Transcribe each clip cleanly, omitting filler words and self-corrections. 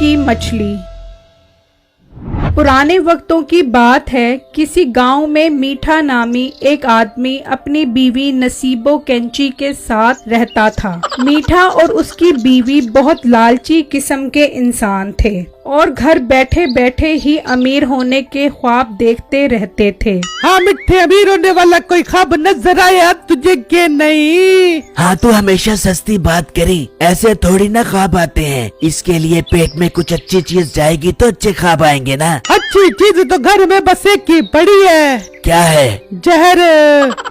की मछली। पुराने वक्तों की बात है, किसी गांव में मीठा नामी एक आदमी अपनी बीवी नसीबो कैंची के साथ रहता था। मीठा और उसकी बीवी बहुत लालची किस्म के इंसान थे और घर बैठे बैठे ही अमीर होने के ख्वाब देखते रहते थे। हाँ मिठे, अमीर होने वाला कोई ख्वाब नजर आया तुझे के नहीं? हाँ, तो हमेशा सस्ती बात करी, ऐसे थोड़ी ना ख्वाब आते हैं। इसके लिए पेट में कुछ अच्छी चीज जाएगी तो अच्छे ख्वाब आएंगे ना। अच्छी चीज तो घर में बस एक ही पड़ी है। क्या है? जहर।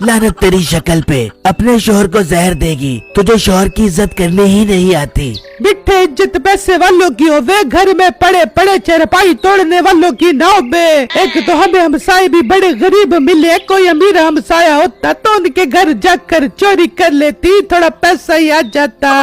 लानत तेरी शक्ल पे, अपने शोहर को जहर देगी। तुझे शोहर की इज्जत करनी ही नहीं आती। मिठे, इज्जत पैसे वालों की हो, वे घर में पड़े पड़े चरपाई तोड़ने वालों की ना हो बे। एक तो हमें हमसाए भी बड़े गरीब मिले, कोई अमीर हमसाया होता तो उनके घर जाकर चोरी कर लेती, थोड़ा पैसा ही आ जाता।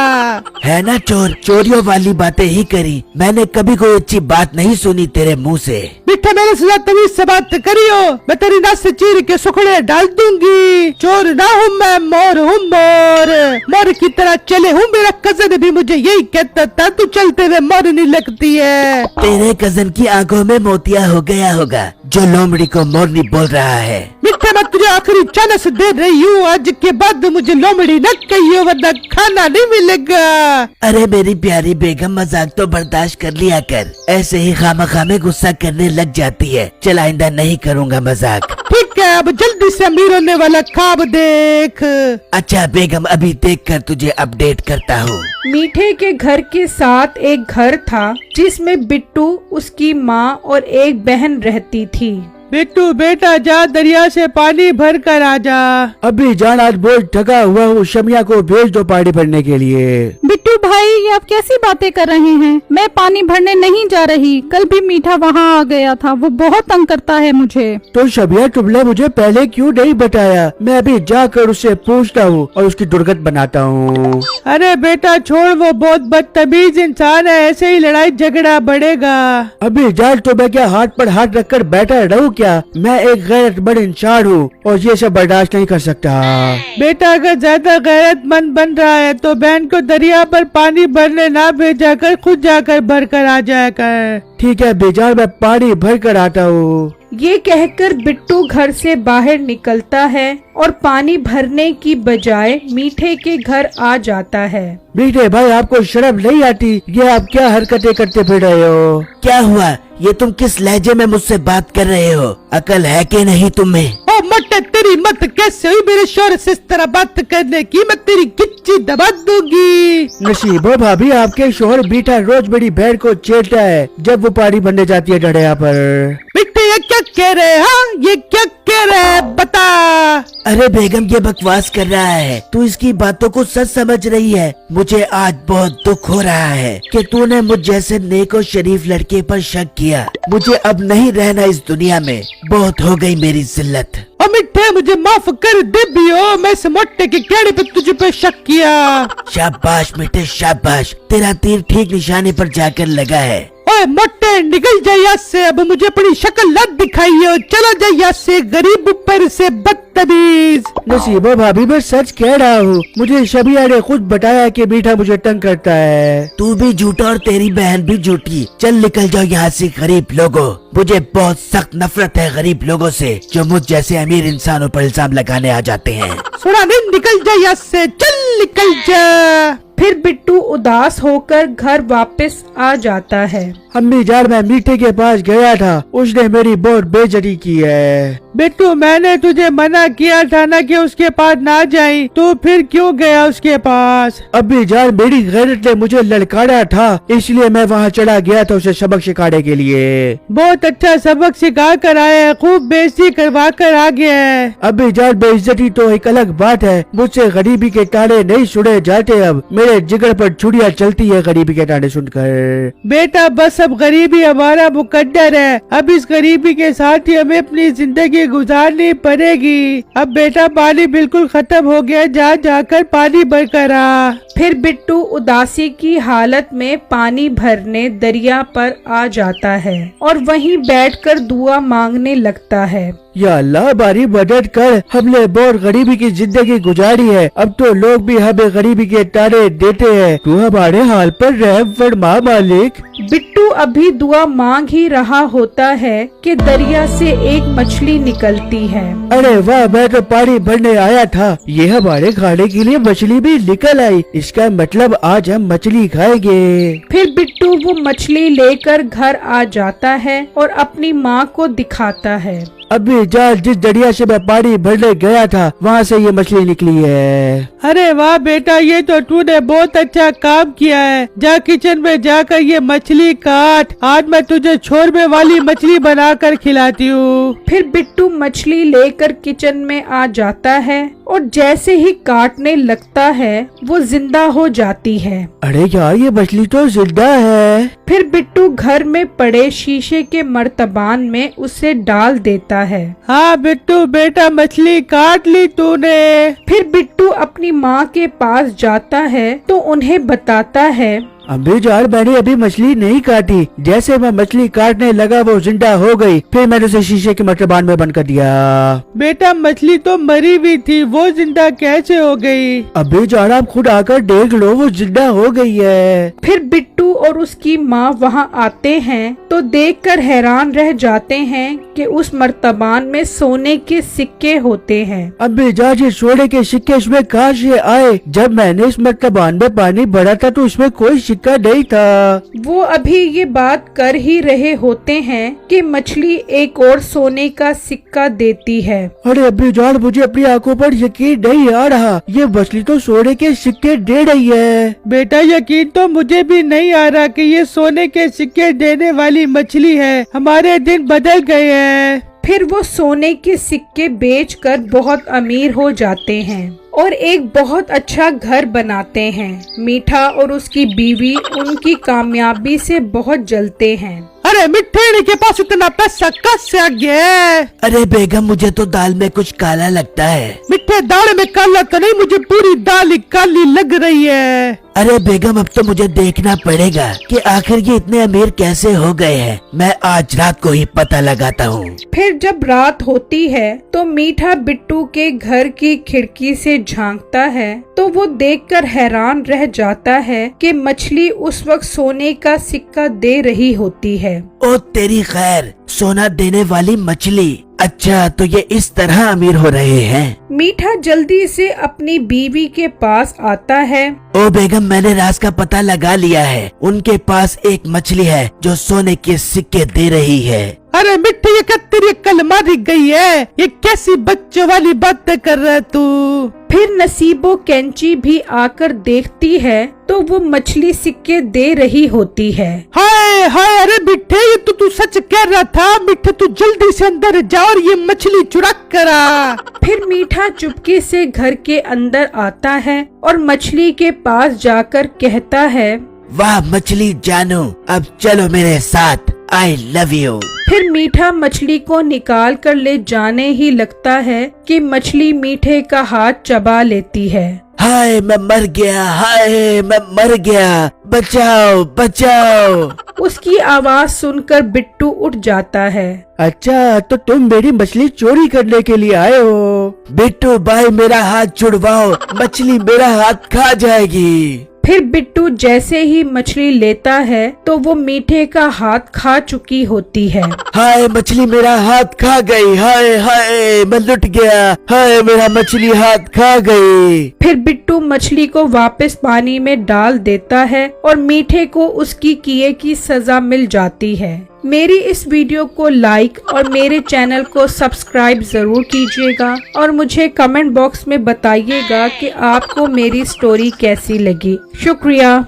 है ना चोर, चोरियों वाली बातें ही करी। मैंने कभी कोई अच्छी बात नहीं सुनी तेरे मुंह से। मिठे, मेरे से तमीज से बात करियो, मैं तेरी नाक से चीर के सुखड़े डाल दूंगी। चोर ना हूँ मैं, मोर हूँ मोर। मोर की तरह चले हूँ, मेरा कजन भी मुझे यही कहता था, तू चलते हुए मोर नहीं लगती है। तेरे कजन की आंखों में मोतिया हो गया होगा, जो लोमड़ी को मोरनी बोल रहा है। मिठे, मैं तुझे आखिरी चांस दे रही हूँ, आज के बाद मुझे लोमड़ी न कहियो वरना खाना नहीं मिलेगा। अरे मेरी प्यारी बेगम, मजाक तो बर्दाश्त कर लिया कर, ऐसे ही खामखा में गुस्सा करने लग जाती है। चल आइंदा नहीं करूँगा मजाक। ठीक है, अब जल्दी से अमीर होने वाला ख्वाब देख। अच्छा बेगम, अभी देख कर तुझे अपडेट करता हूँ। मीठे के घर के साथ एक घर था जिसमें बिट्टू, उसकी माँ और एक बहन रहती थी। बिट्टू बेटा, जा दरिया से पानी भर कर आ जा। अभी जान, आज बहुत थका हुआ हूँ, शमिया को भेज दो पानी भरने के लिए। बिट्टू भाई, ये आप कैसी बातें कर रहे हैं? मैं पानी भरने नहीं जा रही, कल भी मीठा वहाँ आ गया था, वो बहुत तंग करता है मुझे। तो शमिया, तुमने मुझे पहले क्यों नहीं बताया? मैं अभी जाकर उससे पूछता हूँ और उसकी दुर्गत बनाता हूँ। अरे बेटा छोड़, वो बहुत बदतमीज इंसान है, ऐसे ही लड़ाई झगड़ा बढ़ेगा। अभी जान, तो मैं क्या हाथ पर हाथ रखकर बैठा रहूँ क्या? मैं एक गैरतमंद इंसान हूँ और ये सब बर्दाश्त नहीं कर सकता। बेटा, अगर ज्यादा गैरतमंद बन रहा है तो बहन को दरिया पर पानी भरने ना भेजा कर, खुद जाकर भर कर आ जाया कर। ठीक है बेजार, मैं पानी भर कर आता हूँ। ये कहकर बिट्टू घर से बाहर निकलता है और पानी भरने की बजाय मीठे के घर आ जाता है। मीठे भाई, आपको शर्म नहीं आती? ये आप क्या हरकतें करते फिर रहे हो? क्या हुआ? ये तुम किस लहजे में मुझसे बात कर रहे हो? अकल है कि नहीं तुम्हें? ओ मटे, तेरी मत कैसे हुई मेरे शोर से इस तरह बात करने की? मैं तेरी गिच्ची दबा दूंगी। नसीबो भाभी, आपके शोहर मीठा रोज मेरी बहन को छेड़ता है जब वो पानी भरने जाती है डड़िया पर। बेटे, ये क्या कह रहे हैं? हाँ, ये क्या कह रहे हैं, बता। अरे बेगम, ये बकवास कर रहा है, तू इसकी बातों को सच समझ रही है। मुझे आज बहुत दुख हो रहा है कि तूने मुझ जैसे नेक और शरीफ लड़के पर शक किया। मुझे अब नहीं रहना इस दुनिया में, बहुत हो गई मेरी जिल्लत। मिठे, मुझे माफ कर दे भी हो, मैं इस मोटे के कहने पे तुझे पे शक किया। शाबाश मिठे शाबाश, तेरा तीर ठीक निशाने पर जाकर लगा है। ओए मोटे, निकल जाए यहाँ से, अब मुझे अपनी शक्ल न दिखाइए, चला जाए यहाँ से, गरीब ऊपर से बदतमीज। नसीबो भाभी, मैं सच कह रहा हूँ, मुझे शबिया ने खुद बताया कि मीठा मुझे तंग करता है। तू भी झूठा और तेरी बहन भी झूठी। चल निकल जाओ यहाँ से गरीब लोगों। मुझे बहुत सख्त नफरत है गरीब लोगों से, जो मुझ जैसे अमीर इंसानों पर इल्जाम लगाने आ जाते हैं। सुना नहीं, निकल जा यहाँ से, चल निकल जा। फिर बिट्टू उदास होकर घर वापस आ जाता है। अम्मी जान, मैं मीठे के पास गया था, उसने मेरी बहुत बेइज्जती की है। बिट्टू, मैंने तुझे मना किया था ना कि उसके पास ना जाई, तो फिर क्यों गया उसके पास? अम्मी जान, मेरी गैरत ने मुझे ललकारा था, इसलिए मैं वहाँ चला गया था उसे सबक सिखाने के लिए। बहुत अच्छा सबक सिखा कर आया है, खूब बेइज्जती करवा कर आ गया है। अम्मी जान, बेइज्जती तो एक अलग बात है, मुझसे गरीबी के ताने नहीं सुने जाते। अब मेरे जिगर पर छुरियां चलती है गरीबी के ताने सुनकर। बेटा, बस अब गरीबी हमारा मुकद्दर है, अब इस गरीबी के साथ ही हमें अपनी जिंदगी गुजारनी पड़ेगी। अब बेटा, पानी बिल्कुल खत्म हो गया, जा जाकर पानी भर कर आ। फिर बिट्टू उदासी की हालत में पानी भरने दरिया पर आ जाता है और वहीं बैठकर दुआ मांगने लगता है। या अल्लाह हमारी मदद कर, हमने बहुत गरीबी की जिंदगी गुजारी है, अब तो लोग भी हमें गरीबी के ताने देते हैं, तू हमारे हाल पर रहम फरमा मालिक। बिट्टू अभी दुआ मांग ही रहा होता है कि दरिया से एक मछली निकलती है। अरे वाह, मैं तो पानी भरने आया था, ये हमारे खाने के लिए मछली भी निकल आई, इसका मतलब आज हम मछली खाएंगे। फिर बिट्टू वो मछली लेकर घर आ जाता है और अपनी माँ को दिखाता है। अभी जान, जिस दरिया से मैं पानी भरने गया था वहाँ से ये मछली निकली है। अरे वाह बेटा, ये तो तूने बहुत अच्छा काम किया है। जा किचन में जाकर ये मछली काट, आज मैं तुझे छोरमे वाली मछली बनाकर खिलाती हूँ। फिर बिट्टू मछली लेकर किचन में आ जाता है और जैसे ही काटने लगता है वो जिंदा हो जाती है। अरे यार, ये मछली तो जिंदा है। फिर बिट्टू घर में पड़े शीशे के मर्तबान में उसे डाल देता है। हाँ बिट्टू बेटा, मछली काट ली तूने। फिर बिट्टू अपनी माँ के पास जाता है तो उन्हें बताता है, अम्मी जान, मैंने अभी मछली नहीं काटी, जैसे मैं मछली काटने लगा वो जिंदा हो गई, फिर मैंने उसे शीशे के मर्तबान में बंद कर दिया। बेटा मछली तो मरी हुई थी, वो जिंदा कैसे हो गई? अभी जान, आप खुद आकर देख लो, वो जिंदा हो गई है। फिर बिट्टू और उसकी माँ वहाँ आते हैं तो देखकर हैरान रह जाते हैं कि उस मर्तबान में सोने के सिक्के होते हैं। अम्मी जान, ये सोने के सिक्के इसमें कहाँ से आए? जब मैंने इस मर्तबान में पानी भरा था तो इसमें कोई सिक्का नहीं था। वो अभी ये बात कर ही रहे होते हैं कि मछली एक और सोने का सिक्का देती है। अरे अम्मी जान, मुझे अपनी आंखों पर यकीन नहीं आ रहा, ये मछली तो सोने के सिक्के दे रही है। बेटा यकीन तो मुझे भी नहीं आ रहा कि ये सोने के सिक्के देने वाली मछली है। हमारे दिन बदल गए हैं। फिर वो सोने के सिक्के बेचकर बहुत अमीर हो जाते हैं और एक बहुत अच्छा घर बनाते हैं। मीठा और उसकी बीवी उनकी कामयाबी से बहुत जलते हैं। अरे मिठे के पास इतना पैसा कैसे आ गया? अरे बेगम, मुझे तो दाल में कुछ काला लगता है। मिठे दाल में काला तो नहीं, मुझे पूरी दाल ही काली लग रही है। अरे बेगम, अब तो मुझे देखना पड़ेगा कि आखिर ये इतने अमीर कैसे हो गए हैं। मैं आज रात को ही पता लगाता हूँ। फिर जब रात होती है तो मीठा बिट्टू के घर की खिड़की से झांकता है तो वो देखकर हैरान रह जाता है कि मछली उस वक्त सोने का सिक्का दे रही होती है। ओ तेरी खैर, सोना देने वाली मछली। अच्छा, तो ये इस तरह अमीर हो रहे हैं। मीठा जल्दी से अपनी बीवी के पास आता है। ओ बेगम, मैंने राज का पता लगा लिया है। उनके पास एक मछली है जो सोने के सिक्के दे रही है। अरे मिट्टी, ये क्या तेरी कल मारी गई है? ये कैसी बच्चों वाली बातें कर रहा है तू? फिर नसीबो कैंची भी आकर देखती है तो वो मछली सिक्के दे रही होती है। हाय हाय, अरे मिठे, ये तो तू सच कह रहा था। मिठे, तू जल्दी से अंदर जा और ये मछली चुरा कर आ। फिर मीठा चुपके से घर के अंदर आता है और मछली के पास जाकर कहता है, वाह मछली जानू, अब चलो मेरे साथ, आई लव यू। फिर मीठा मछली को निकाल कर ले जाने ही लगता है कि मछली मीठे का हाथ चबा लेती है। हाय मैं मर गया, हाय मैं मर गया, बचाओ बचाओ। उसकी आवाज सुनकर बिट्टू उठ जाता है। अच्छा, तो तुम मेरी मछली चोरी करने के लिए आए हो? बिट्टू भाई, मेरा हाथ छुड़वाओ, मछली मेरा हाथ खा जाएगी। फिर बिट्टू जैसे ही मछली लेता है तो वो मीठे का हाथ खा चुकी होती है। हाय मछली मेरा हाथ खा गई, हाय हाय मैं लुट गया, हाय मेरा मछली हाथ खा गई। फिर बिट्टू मछली को वापस पानी में डाल देता है और मीठे को उसकी किए की सजा मिल जाती है। मेरी इस वीडियो को लाइक और मेरे चैनल को सब्सक्राइब जरूर कीजिएगा और मुझे कमेंट बॉक्स में बताइएगा कि आपको मेरी स्टोरी कैसी लगी। शुक्रिया।